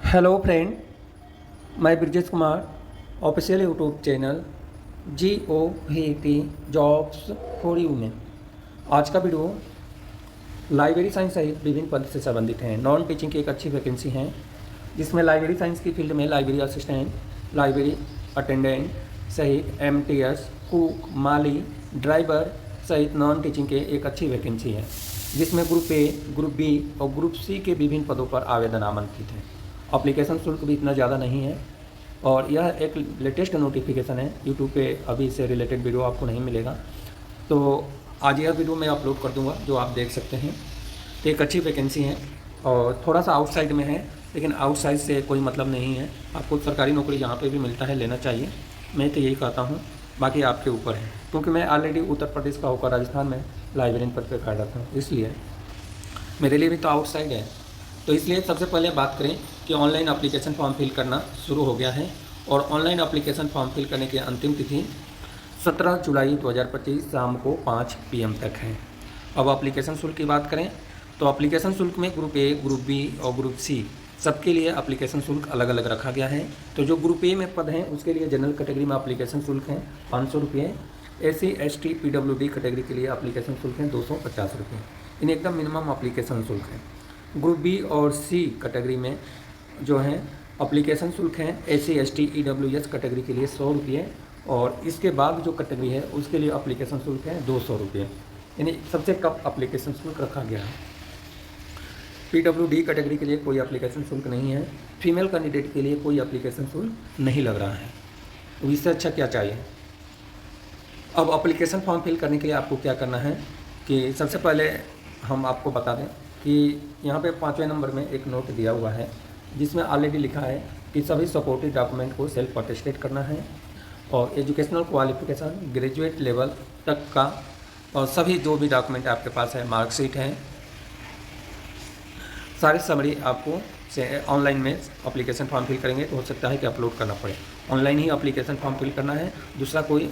Hello friend, मैं Brajesh Kumar official YouTube channel GOVT jobs for you में आज का वीडियो लाइब्रेरी साइंस सहित विभिन्न पद से संबंधित है। नॉन टीचिंग की एक अच्छी वैकेंसी है जिसमें लाइब्रेरी साइंस की फील्ड में लाइब्रेरी असिस्टेंट, लाइब्रेरी अटेंडेंट सहित MTS, कुक, माली, ड्राइवर सहित नॉन टीचिंग के एक अच्छी वैकेंसी है जिसमें ग्रुप ए, ग्रुप बी और ग्रुप सी के विभिन्न पदों पर आवेदन आमंत्रित है। एप्लीकेशन शुल्क भी इतना ज़्यादा नहीं है और यह एक लेटेस्ट नोटिफिकेशन है। यूट्यूब पे अभी इससे रिलेटेड वीडियो आपको नहीं मिलेगा, तो आज यह वीडियो मैं अपलोड कर दूंगा जो आप देख सकते हैं। तो एक अच्छी वैकेंसी है और थोड़ा सा आउटसाइड में है, लेकिन आउटसाइड से कोई मतलब नहीं है। आपको सरकारी नौकरी जहाँ पे भी मिलता है लेना चाहिए, मैं तो यही कहता हूँ। बाकी आपके ऊपर है, क्योंकि मैं ऑलरेडी उत्तर प्रदेश का होकर राजस्थान में लाइब्रेरियन पद पर कार्यरत हूँ, इसलिए मेरे लिए भी तो आउटसाइड है। तो इसलिए सबसे पहले बात करें कि ऑनलाइन एप्लीकेशन फॉर्म फिल करना शुरू हो गया है और ऑनलाइन एप्लीकेशन फॉर्म फिल करने की अंतिम तिथि 17 जुलाई 2025 शाम को 5 PM तक है। अब एप्लीकेशन शुल्क की बात करें तो एप्लीकेशन शुल्क में ग्रुप ए, ग्रुप बी और ग्रुप सी सबके लिए एप्लीकेशन शुल्क अलग अलग रखा गया है। तो जो ग्रुप ए में पद हैं उसके लिए जनरल कैटेगरी में एप्लीकेशन शुल्क है 500 रुपये, SC ST PWD कैटेगरी के लिए एप्लीकेशन शुल्क है 250 रुपये। इन्हें एकदम मिनिमम एप्लीकेशन शुल्क है। ग्रुप बी और सी कैटेगरी में जो है एप्लीकेशन शुल्क है SC ST EWS कैटेगरी के लिए 100 रुपये और इसके बाद जो कैटेगरी है उसके लिए एप्लीकेशन शुल्क है 200 रुपये। यानी सबसे कम एप्लीकेशन शुल्क रखा गया है। PWD कैटेगरी के लिए कोई एप्लीकेशन शुल्क नहीं है। फीमेल कैंडिडेट के लिए कोई एप्लीकेशन शुल्क नहीं लग रहा है। तो इससे अच्छा क्या चाहिए। अब एप्लीकेशन फॉर्म फिल करने के लिए आपको क्या करना है कि सबसे पहले हम आपको बता दें कि यहाँ पे 5वें नंबर में एक नोट दिया हुआ है जिसमें ऑलरेडी लिखा है कि सभी सपोर्टिव डॉक्यूमेंट को सेल्फ अटेस्टेड करना है और एजुकेशनल क्वालिफिकेशन ग्रेजुएट लेवल तक का और सभी जो भी डॉक्यूमेंट आपके पास है, मार्कशीट है, सारी समरी आपको से ऑनलाइन में एप्लीकेशन फॉर्म फिल करेंगे तो हो सकता है कि अपलोड करना पड़े। ऑनलाइन ही एप्लीकेशन फॉर्म फिल करना है, दूसरा कोई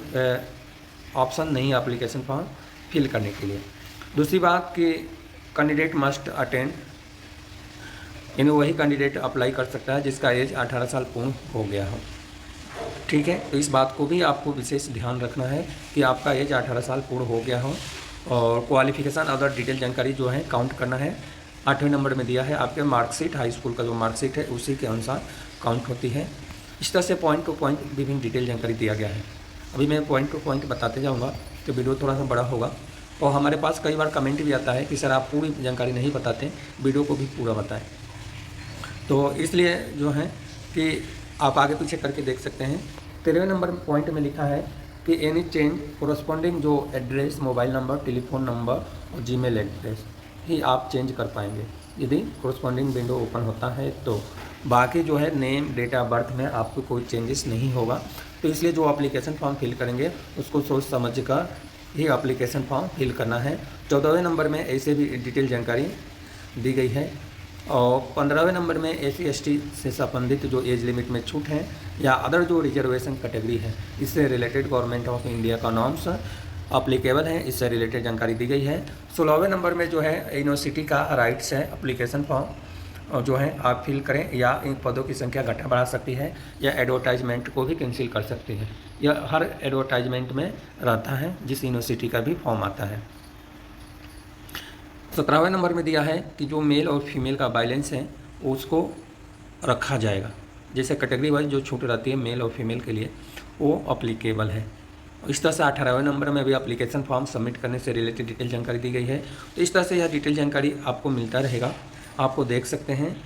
ऑप्शन नहीं है एप्लीकेशन फॉर्म फिल करने के लिए। दूसरी बात कि कैंडिडेट मस्ट अटेंड, यानी वही कैंडिडेट अप्लाई कर सकता है जिसका एज 18 साल पूर्ण हो गया हो। ठीक है, तो इस बात को भी आपको विशेष ध्यान रखना है कि आपका एज 18 साल पूर्ण हो गया हो और क्वालिफिकेशन अदर डिटेल जानकारी जो है काउंट करना है। 8वें नंबर में दिया है आपके मार्कशीट, हाई स्कूल का जो मार्कशीट है उसी के अनुसार काउंट होती है। इस तरह से पॉइंट टू पॉइंट विभिन्न डिटेल जानकारी दिया गया है। अभी मैं पॉइंट टू पॉइंट बताते जाऊँगा तो वीडियो थोड़ा सा बड़ा होगा और हमारे पास कई बार कमेंट भी आता है कि सर आप पूरी जानकारी नहीं बताते, वीडियो को भी पूरा बताएं। तो इसलिए जो है कि आप आगे पीछे करके देख सकते हैं। 13वें नंबर पॉइंट में लिखा है कि एनी चेंज कोरस्पॉन्डिंग जो address, mobile number, telephone number और जीमेल एड्रेस ही आप चेंज कर पाएंगे यदि कोरस्पॉन्डिंग विंडो ओपन होता है। तो बाकी जो है नेम, डेट ऑफ बर्थ में आपको कोई चेंजेस नहीं होगा। तो इसलिए जो एप्लीकेशन फॉर्म फिल करेंगे उसको सोच समझ कर ही एप्लीकेशन फॉर्म फिल करना है। 14वें नंबर में ऐसे भी डिटेल जानकारी दी गई है और 15वें नंबर में SC ST से संबंधित जो एज लिमिट में छूट है या अदर जो रिजर्वेशन कैटेगरी है इससे रिलेटेड गवर्नमेंट ऑफ इंडिया का नॉर्म्स अप्लीकेबल है, इससे रिलेटेड जानकारी दी गई है। 16वें नंबर में जो है यूनिवर्सिटी का राइट्स है एप्लीकेशन फॉर्म और जो है आप फिल करें या इन पदों की संख्या घटा बढ़ा सकती है या एडवर्टाइजमेंट को भी कैंसिल कर सकती है। यह हर एडवर्टाइजमेंट में रहता है जिस यूनिवर्सिटी का भी फॉर्म आता है। 17वें नंबर में दिया है कि जो मेल और फीमेल का बैलेंस है उसको रखा जाएगा। जैसे कैटेगरी वाइज जो छूट रहती है मेल और फीमेल के लिए वो अप्लीकेबल है। इस तरह से 18वें नंबर में भी एप्लीकेशन फॉर्म सबमिट करने से रिलेटेड डिटेल जानकारी दी गई है। तो इस तरह से यह डिटेल जानकारी आपको मिलता रहेगा, आपको देख सकते हैं।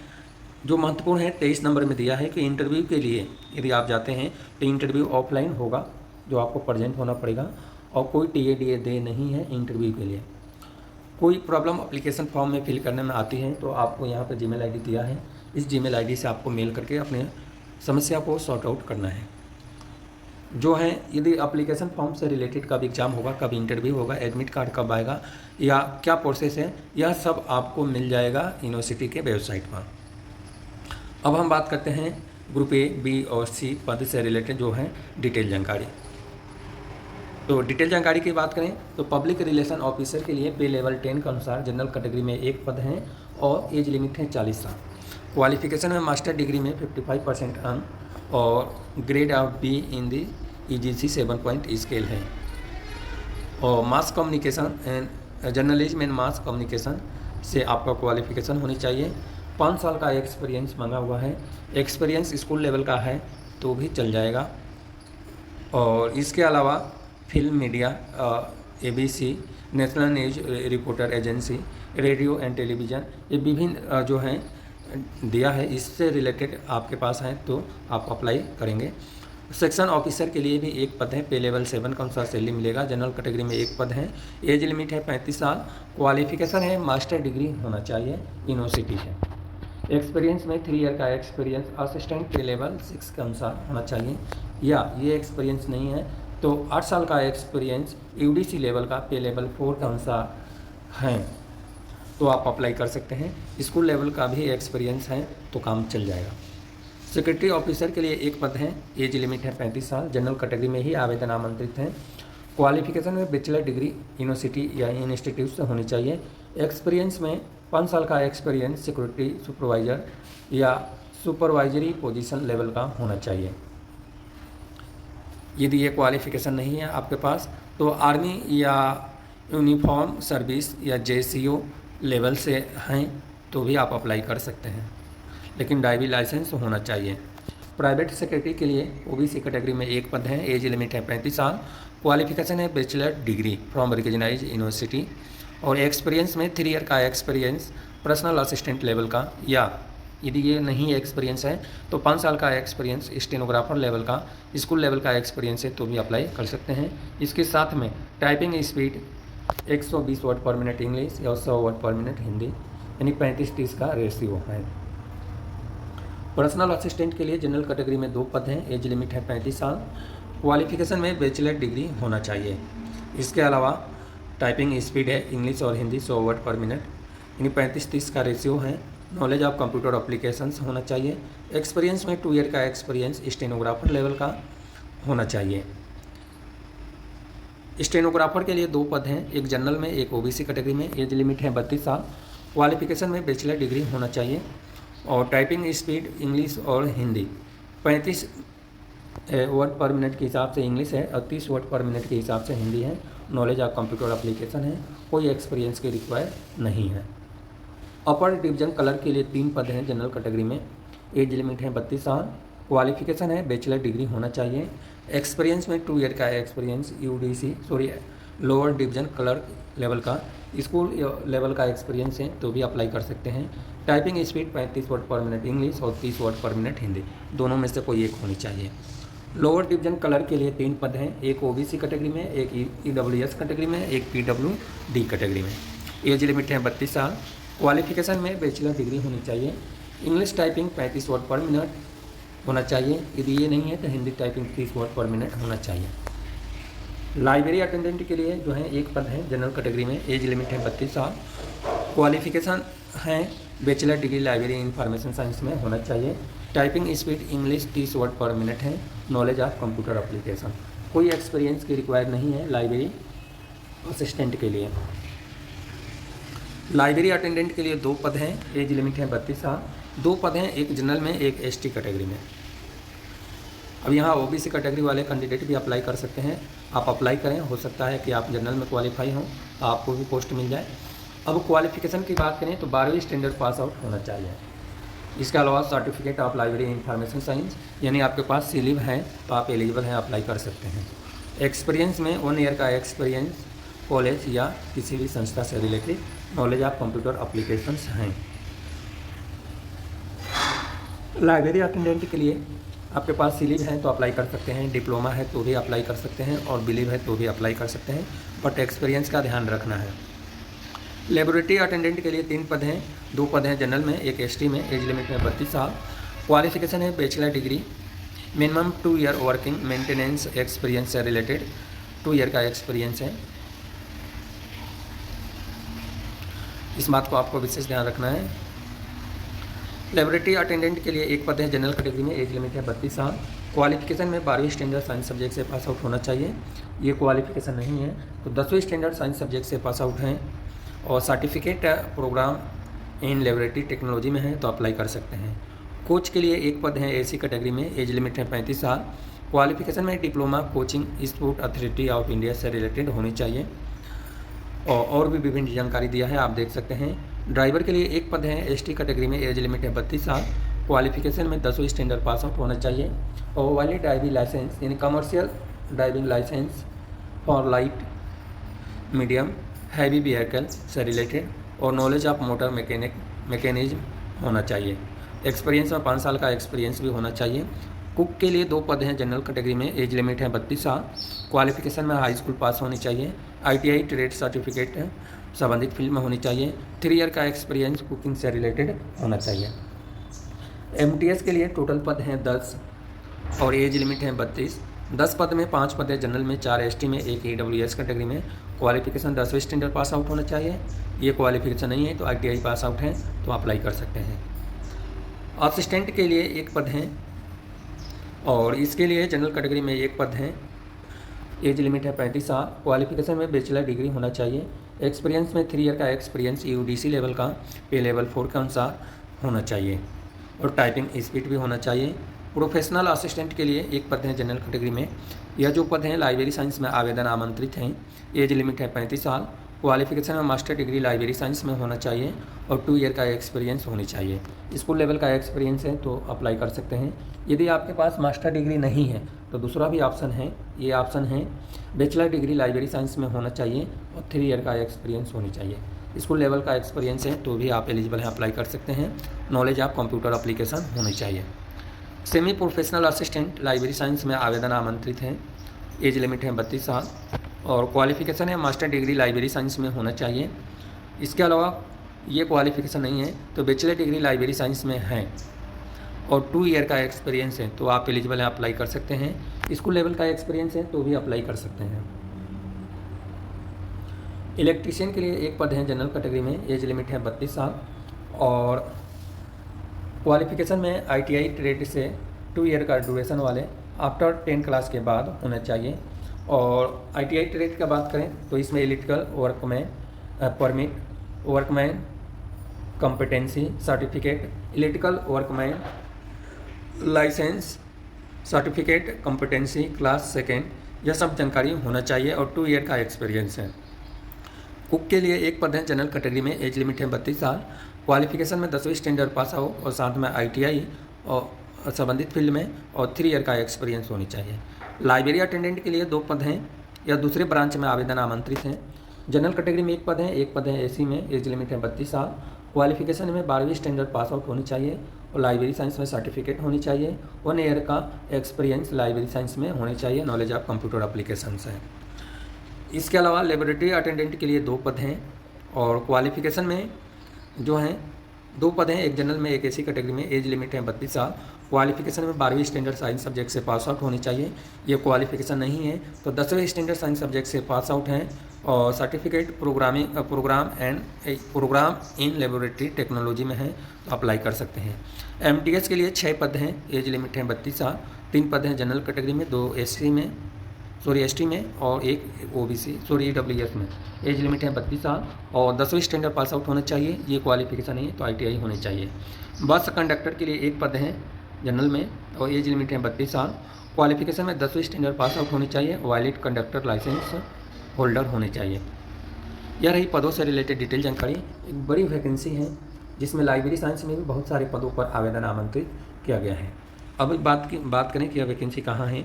जो महत्वपूर्ण है 23 नंबर में दिया है कि इंटरव्यू के लिए यदि आप जाते हैं तो इंटरव्यू ऑफलाइन होगा, जो आपको प्रेजेंट होना पड़ेगा और कोई TA DA नहीं है इंटरव्यू के लिए। कोई प्रॉब्लम एप्लीकेशन फॉर्म में फिल करने में आती है तो आपको यहाँ पर जीमेल ID दिया है, इस जीमेल ID से आपको मेल करके अपने समस्या को सॉर्ट आउट करना है। जो है यदि एप्लीकेशन फॉर्म से रिलेटेड कब एग्ज़ाम होगा, कब इंटरव्यू होगा, एडमिट कार्ड कब आएगा या क्या प्रोसेस है, यह सब आपको मिल जाएगा यूनिवर्सिटी के वेबसाइट पर। अब हम बात करते हैं ग्रुप A, B और C पद से रिलेटेड जो है डिटेल जानकारी। तो डिटेल जानकारी की बात करें तो पब्लिक रिलेशन ऑफिसर के लिए पे लेवल 10 के अनुसार जनरल कैटेगरी में एक पद है और एज लिमिट है 40 साल। क्वालिफिकेशन में मास्टर डिग्री में 55% अंक और grade of be in the EGC 7 point scale है। और mass communication and journalism and mass communication से आपका क्वालिफिकेशन होनी चाहिए। 5 साल का एक्सपीरियंस मांगा हुआ है। एक्सपीरियंस स्कूल लेवल का है तो भी चल जाएगा। और इसके अलावा film media, ABC, national news reporter agency, radio and television, ये विभिन्न जो हैं दिया है, इससे रिलेटेड आपके पास हैं तो आप अप्लाई करेंगे। सेक्शन ऑफिसर के लिए भी एक पद है, पे लेवल 7 का अनुसार सैलरी मिलेगा। जनरल कैटेगरी में एक पद है। एज लिमिट है 35 साल। क्वालिफिकेशन है मास्टर डिग्री होना चाहिए, यूनिवर्सिटी है। एक्सपीरियंस में 3 ईयर का एक्सपीरियंस असिस्टेंट पे लेवल 6 के अनुसार होना चाहिए, या ये एक्सपीरियंस नहीं है तो 8 साल का एक्सपीरियंस UDC लेवल का पे लेवल 4 के अनुसार है तो आप अप्लाई कर सकते हैं। स्कूल लेवल का भी एक्सपीरियंस है तो काम चल जाएगा। सेक्रेटरी ऑफिसर के लिए एक पद है। एज लिमिट है 35 साल। जनरल कैटेगरी में ही आवेदन आमंत्रित हैं। क्वालिफिकेशन में बैचलर डिग्री यूनिवर्सिटी या इंस्टीट्यूट से होनी चाहिए। एक्सपीरियंस में 5 साल का एक्सपीरियंस सिक्योरिटी सुपरवाइजर या सुपरवाइजरी पोजीशन लेवल का होना चाहिए। यदि ये क्वालिफिकेशन नहीं है आपके पास तो आर्मी या यूनिफॉर्म सर्विस या JCO लेवल से हैं तो भी आप अप्लाई कर सकते हैं, लेकिन ड्राइविंग लाइसेंस होना चाहिए। प्राइवेट सेक्रेटरी के लिए OBC कैटेगरी में एक पद है। एज लिमिट है 35 साल। क्वालिफिकेशन है bachelor degree from recognised university और एक्सपीरियंस में 3 ईयर का एक्सपीरियंस पर्सनल असिस्टेंट लेवल का, या यदि ये नहीं एक्सपीरियंस है तो 5 साल का एक्सपीरियंस स्टेनोग्राफर लेवल का, स्कूल लेवल का एक्सपीरियंस है तो भी अप्लाई कर सकते हैं। इसके साथ में टाइपिंग स्पीड 120 वर्ड पर मिनट इंग्लिश या 100 वर्ड पर मिनट हिंदी, यानी 35-30 का रेशियो है। पर्सनल असिस्टेंट के लिए जनरल कैटेगरी में 2 पद हैं। एज लिमिट है 35 साल। क्वालिफिकेशन में बैचलर डिग्री होना चाहिए। इसके अलावा टाइपिंग स्पीड है इंग्लिश और हिंदी 100 वर्ड पर मिनट, यानी 35-30 का रेशियो है। नॉलेज ऑफ कंप्यूटर एप्लीकेशंस होना चाहिए। एक्सपीरियंस में 2 ईयर का एक्सपीरियंस स्टेनोग्राफर लेवल का होना चाहिए। स्टेनोग्राफर के लिए 2 पद हैं, एक जनरल में एक OBC कैटेगरी में। एज लिमिट है 32 साल। क्वालिफिकेशन में बैचलर डिग्री होना चाहिए और टाइपिंग स्पीड इंग्लिश और हिंदी 35 वर्ड पर मिनट के हिसाब से इंग्लिश है और 30 वर्ड पर मिनट के हिसाब से हिंदी है। नॉलेज ऑफ कंप्यूटर एप्लीकेशन है। कोई एक्सपीरियंस के रिक्वायर नहीं है। अपर डिवीजन कलर के लिए 3 पद हैं जनरल कैटेगरी में। एज लिमिट है 32 साल। क्वालिफिकेशन है बैचलर डिग्री होना चाहिए। एक्सपीरियंस में 2 ईयर का experience lower division colour level का, स्कूल लेवल का एक्सपीरियंस है तो भी अप्लाई कर सकते हैं। टाइपिंग स्पीड 35 वर्ड पर मिनट इंग्लिश और 30 वर्ड पर मिनट हिंदी, दोनों में से कोई एक होनी चाहिए। लोअर डिवीजन कलर के लिए 3 पद हैं, एक OBC कैटेगरी में, एक EWS कैटेगरी में, एक PWD कैटेगरी में। एज लिमिट है 32 साल। क्वालिफिकेशन में बैचलर डिग्री होनी चाहिए। इंग्लिश टाइपिंग 35 वर्ड पर मिनट होना चाहिए। यदि ये नहीं है तो हिंदी टाइपिंग 30 वर्ड पर मिनट होना चाहिए। लाइब्रेरी अटेंडेंट के लिए जो है एक पद है जनरल कैटेगरी में। एज लिमिट है 32 साल। क्वालिफिकेशन है bachelor degree library information science में होना चाहिए। टाइपिंग स्पीड इंग्लिश 30 वर्ड पर मिनट है। नॉलेज ऑफ कंप्यूटर एप्लीकेशन, कोई एक्सपीरियंस की रिक्वायर नहीं है लाइब्रेरी असिस्टेंट के लिए। लाइब्रेरी अटेंडेंट के लिए 2 पद हैं। एज लिमिट है 32 साल। 2 पद हैं, एक जनरल में एक ST कैटेगरी में। अब यहाँ OBC कैटेगरी वाले कैंडिडेट भी अप्लाई कर सकते हैं। आप अप्लाई करें, हो सकता है कि आप जनरल में क्वालिफाई हों तो आपको भी पोस्ट मिल जाए। अब क्वालिफिकेशन की बात करें तो 12वीं स्टैंडर्ड पास आउट होना चाहिए। इसके अलावा certificate of library information science, यानी आपके पास CLIB है तो आप एलिजिबल हैं, अप्लाई कर सकते हैं। एक्सपीरियंस में 1 ईयर का एक्सपीरियंस कॉलेज या किसी भी संस्था से related. Knowledge of computer applications हैं। लाइब्रेरी अटेंडेंट के लिए आपके पास CLIB है तो अप्लाई कर सकते हैं, डिप्लोमा है तो भी अप्लाई कर सकते हैं और बिलीव है तो भी अप्लाई कर सकते हैं, बट एक्सपीरियंस का ध्यान रखना है। लेबोरेटरी अटेंडेंट के लिए 3 पद हैं, 2 पद हैं जनरल में, एक ST में। एज लिमिट है 32 साल। क्वालिफिकेशन है bachelor degree, minimum 2 year working maintenance experience से रिलेटेड 2 ईयर का एक्सपीरियंस है। इस बात को आपको विशेष ध्यान रखना है। लेबोरेटरी अटेंडेंट के लिए एक पद है जनरल कैटेगरी में। एज लिमिट है 32 साल। क्वालिफिकेशन में 12वीं स्टैंडर्ड साइंस सब्जेक्ट से पास आउट होना चाहिए। ये क्वालिफिकेशन नहीं है तो 10वीं स्टैंडर्ड साइंस सब्जेक्ट से पास आउट हैं और certificate programme in laboratory technology में है तो अप्लाई कर सकते हैं। कोच के लिए एक पद है एसी कैटेगरी में, एज लिमिट है 35 साल। क्वालिफिकेशन में diploma coaching sport authority of India से रिलेटेड होनी चाहिए। और भी विभिन्न जानकारी दिया है, आप देख सकते हैं। ड्राइवर के लिए एक पद है एसटी कैटेगरी में, एज लिमिट है 32 साल। क्वालिफिकेशन में 10वीं स्टैंडर्ड पास आउट होना चाहिए। और valid driving licence in commercial driving licence for light medium heavy vehicle से रिलेटेड और नॉलेज ऑफ मोटर मैकेनिज्म होना चाहिए। एक्सपीरियंस में 5 साल का एक्सपीरियंस भी होना चाहिए। कुक के लिए 2 पद हैं जनरल कैटेगरी में, एज लिमिट है 32 साल। क्वालिफिकेशन में हाई स्कूल पास होनी चाहिए। ITI ट्रेड सर्टिफिकेट संबंधित फील्ड में होनी चाहिए। 3 ईयर का एक्सपीरियंस कुकिंग से रिलेटेड होना चाहिए। MTS के लिए टोटल पद हैं 10 और एज लिमिट है 32। 10 पद में 5 पद है जनरल में, 4 ST में, 1 EWS कैटेगरी में। क्वालिफिकेशन 10वीं स्टैंडर्ड पास आउट होना चाहिए। ये क्वालिफिकेशन नहीं है तो ITI पास आउट है तो अप्लाई कर सकते हैं। असिस्टेंट के लिए एक पद है और इसके लिए जनरल कैटेगरी में एक पद है, एज लिमिट है 35 साल। क्वालिफिकेशन में बैचलर डिग्री होना चाहिए। एक्सपीरियंस में 3 ईयर का एक्सपीरियंस UDC लेवल का पे लेवल 4 के अनुसार होना चाहिए और टाइपिंग स्पीड भी होना चाहिए। प्रोफेशनल असिस्टेंट के लिए एक पद है जनरल कैटेगरी में। यह जो पद हैं लाइब्रेरी साइंस में आवेदन आमंत्रित हैं। एज लिमिट है 35 साल। क्वालिफिकेशन में मास्टर डिग्री लाइब्रेरी साइंस में होना चाहिए और 2 ईयर का एक्सपीरियंस होनी चाहिए। स्कूल लेवल का एक्सपीरियंस है तो अप्लाई कर सकते हैं। यदि आपके पास मास्टर डिग्री नहीं है तो दूसरा भी ऑप्शन है, ये ऑप्शन है बैचलर डिग्री लाइब्रेरी साइंस में होना चाहिए और 3 ईयर का एक्सपीरियंस होनी चाहिए। स्कूल लेवल का एक्सपीरियंस है तो भी आप एलिजिबल हैं, अप्लाई कर सकते हैं। नॉलेज ऑफ कंप्यूटर एप्लीकेशन होनी चाहिए। Semi professional assistant library science में आवेदन आमंत्रित हैं। एज लिमिट है 32 साल और क्वालिफिकेशन है मास्टर डिग्री लाइब्रेरी साइंस में होना चाहिए। इसके अलावा ये क्वालिफिकेशन नहीं है तो बैचलर डिग्री लाइब्रेरी साइंस में है और 2 ईयर का एक्सपीरियंस है तो आप एलिजिबल हैं, अप्लाई कर सकते हैं। स्कूल लेवल का एक्सपीरियंस है तो भी अप्लाई कर सकते हैं। इलेक्ट्रीशियन के लिए एक पद है जनरल कैटेगरी में, एज लिमिट है 32 साल और क्वालिफिकेशन में ITI ट्रेड से 2 ईयर का ड्यूरेशन वाले आफ्टर 10 क्लास के बाद होना चाहिए। और ITI ट्रेड की बात करें तो इसमें electrical workman permit, workman competency certificate, electrical workman licence certificate, competency class 2 यह सब जानकारी होना चाहिए और 2 ईयर का एक्सपीरियंस है। कुक के लिए एक पद है जनरल कैटेगरी में, एज लिमिट है 32 साल। क्वालिफिकेशन में 10वीं स्टैंडर्ड पास आउट और साथ में ITI और संबंधित फील्ड में और 3 ईयर का एक्सपीरियंस होनी चाहिए। लाइब्रेरी अटेंडेंट के लिए 2 पद हैं या दूसरे ब्रांच में आवेदन आमंत्रित हैं। जनरल कैटेगरी में एक पद है, एक पद है AC में, एज लिमिट है 32 साल। क्वालिफिकेशन में 12वीं स्टैंडर्ड पास आउट होनी चाहिए और लाइब्रेरी साइंस में सर्टिफिकेट होनी चाहिए। 1 ईयर का एक्सपीरियंस लाइब्रेरी साइंस में होनी चाहिए। नॉलेज ऑफ कंप्यूटर एप्लीकेशंस है। इसके अलावा लेबोरेटरी अटेंडेंट के लिए 2 पद हैं और क्वालिफिकेशन में जो हैं 2 पद हैं, एक जनरल में, एक AC कैटेगरी में। एज लिमिट है 32 साल। क्वालिफिकेशन में 12वीं स्टैंडर्ड साइंस सब्जेक्ट से पास आउट होनी चाहिए। ये क्वालिफिकेशन नहीं है तो 10वीं स्टैंडर्ड साइंस सब्जेक्ट से पास आउट हैं और certificate programme in laboratory technology में है तो अप्लाई कर सकते हैं। MTS के लिए 6 पद हैं, एज लिमिट है 32 साल। 3 पद हैं जनरल कैटेगरी में, 2 ST में और 1 EWS में। एज लिमिट है 32 साल और 10वीं स्टैंडर्ड पास आउट होना चाहिए। ये क्वालिफिकेशन नहीं है तो ITI होनी चाहिए। बस कंडक्टर के लिए एक पद है जनरल में और एज लिमिट है 32 साल। क्वालिफिकेशन में 10वीं स्टैंडर्ड पास आउट होनी चाहिए। वैलिड कंडक्टर लाइसेंस होल्डर होने चाहिए। यह रही पदों से रिलेटेड डिटेल जानकारी। एक बड़ी वैकेंसी है जिसमें लाइब्रेरी साइंस में भी बहुत सारे पदों पर आवेदन आमंत्रित किया गया है। अब बात करें कि यह वैकेंसी कहाँ है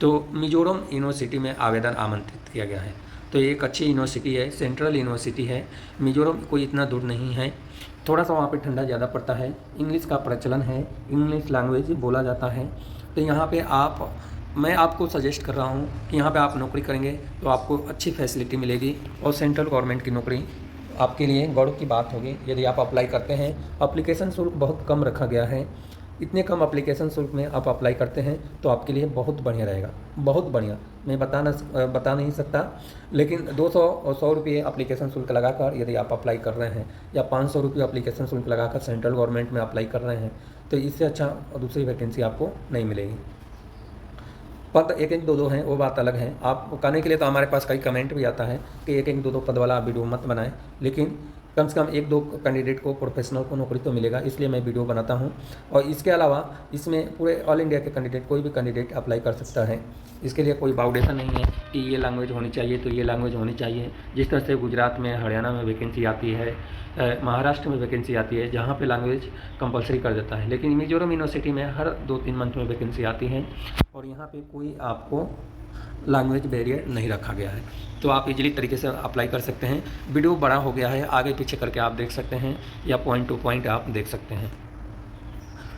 तो मिजोरम यूनिवर्सिटी में आवेदन आमंत्रित किया गया है। तो ये एक अच्छी यूनिवर्सिटी है, सेंट्रल यूनिवर्सिटी है। मिजोरम कोई इतना दूर नहीं है, थोड़ा सा वहाँ पे ठंडा ज़्यादा पड़ता है। इंग्लिश का प्रचलन है, इंग्लिश लैंग्वेज बोला जाता है। तो यहाँ पे मैं आपको सजेस्ट कर रहा हूँ कि यहाँ पे आप नौकरी करेंगे तो आपको अच्छी फैसिलिटी मिलेगी और सेंट्रल गवर्नमेंट की नौकरी आपके लिए गौरव की बात होगी यदि आप अप्लाई करते हैं। अप्लीकेशन शुल्क बहुत कम रखा गया है। इतने कम एप्लीकेशन शुल्क में आप अप्लाई करते हैं तो आपके लिए बहुत बढ़िया रहेगा, बहुत बढ़िया। मैं बता नहीं सकता, लेकिन 200 और 100 रुपये एप्लीकेशन शुल्क लगाकर यदि आप अप्लाई कर रहे हैं या 500 रुपये एप्लीकेशन शुल्क लगाकर सेंट्रल गवर्नमेंट में अप्लाई कर रहे हैं तो इससे अच्छा दूसरी वैकेंसी आपको नहीं मिलेगी। पद 1-1, 2-2 हैं वो बात अलग है। आप कहने के लिए तो हमारे पास कई कमेंट भी आता है कि 1-1, 2-2 पद वाला वीडियो मत बनाएं, लेकिन कम से कम 1-2 कैंडिडेट को, प्रोफेशनल को नौकरी तो मिलेगा, इसलिए मैं वीडियो बनाता हूँ। और इसके अलावा इसमें पूरे ऑल इंडिया के कैंडिडेट, कोई भी कैंडिडेट अप्लाई कर सकता है। इसके लिए कोई बाउंडेशन नहीं है कि ये लैंग्वेज होनी चाहिए तो ये लैंग्वेज होनी चाहिए। जिस तरह से गुजरात में, हरियाणा में वैकेंसी आती है, महाराष्ट्र में वैकेंसी आती है, जहाँ पे लैंग्वेज कंपलसरी कर देता है, लेकिन मिजोरम यूनिवर्सिटी में हर 2-3 मंथ में वैकेंसी आती है और यहाँ पे कोई आपको लैंग्वेज बैरियर नहीं रखा गया है, तो आप इजीली तरीके से अप्लाई कर सकते हैं। वीडियो बड़ा हो गया है, आगे पीछे करके आप देख सकते हैं या पॉइंट टू पॉइंट आप देख सकते हैं।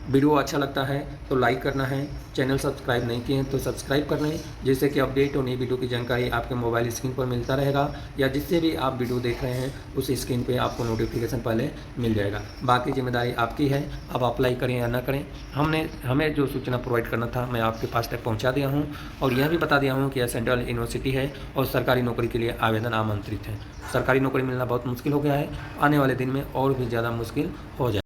वीडियो अच्छा लगता है तो लाइक करना है, चैनल सब्सक्राइब नहीं किए हैं तो सब्सक्राइब कर लें, जिससे कि अपडेट और नई वीडियो की जानकारी आपके मोबाइल स्क्रीन पर मिलता रहेगा, या जिससे भी आप वीडियो देख रहे हैं उस स्क्रीन पे आपको नोटिफिकेशन पहले मिल जाएगा। बाकी जिम्मेदारी आपकी है, आप अप्लाई करें या ना करें। हमें जो सूचना प्रोवाइड करना था मैं आपके पास तक पहुँचा दिया हूँ, और यह भी बता दिया हूँ कि यह सेंट्रल यूनिवर्सिटी है और सरकारी नौकरी के लिए आवेदन आमंत्रित है। सरकारी नौकरी मिलना बहुत मुश्किल हो गया है, आने वाले दिन में और भी ज़्यादा मुश्किल हो जाए।